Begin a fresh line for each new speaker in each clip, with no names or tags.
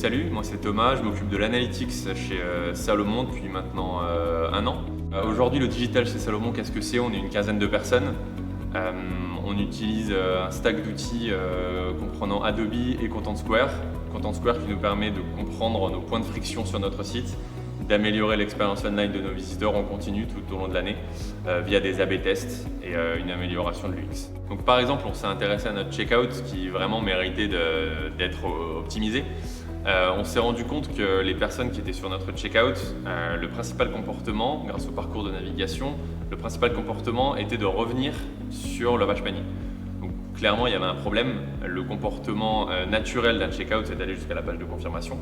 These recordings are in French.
salut, moi c'est Thomas, je m'occupe de l'analytics chez Salomon depuis maintenant 1 an. Aujourd'hui le digital chez Salomon, qu'est-ce que c'est? On est une quinzaine de personnes. On utilise un stack d'outils comprenant Adobe et Content Square. Content Square qui nous permet de comprendre nos points de friction sur notre site, d'améliorer l'expérience online de nos visiteurs en continu tout au long de l'année via des A/B tests et une amélioration de l'UX. Donc par exemple, on s'est intéressé à notre checkout qui vraiment méritait d'être optimisé. On s'est rendu compte que les personnes qui étaient sur notre checkout, le principal comportement, grâce au parcours de navigation, le principal comportement était de revenir sur leur page panier. Donc clairement, il y avait un problème. Le comportement naturel d'un checkout, c'est d'aller jusqu'à la page de confirmation.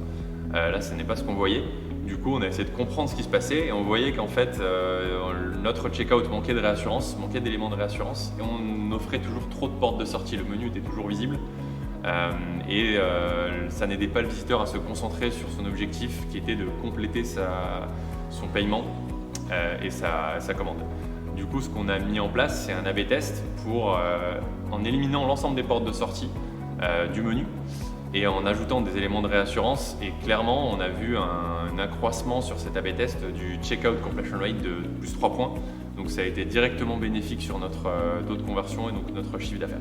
Là, ce n'est pas ce qu'on voyait. Du coup, on a essayé de comprendre ce qui se passait et on voyait qu'en fait, notre checkout manquait de réassurance, manquait d'éléments de réassurance et on offrait toujours trop de portes de sortie. Le menu était toujours visible ça n'aidait pas le visiteur à se concentrer sur son objectif qui était de compléter son paiement et sa commande. Du coup, ce qu'on a mis en place, c'est un A/B test en éliminant l'ensemble des portes de sortie du menu et en ajoutant des éléments de réassurance. Et clairement, on a vu un accroissement sur cet A/B test du checkout completion rate de plus 3 points. Donc ça a été directement bénéfique sur notre taux de conversion et donc notre chiffre d'affaires.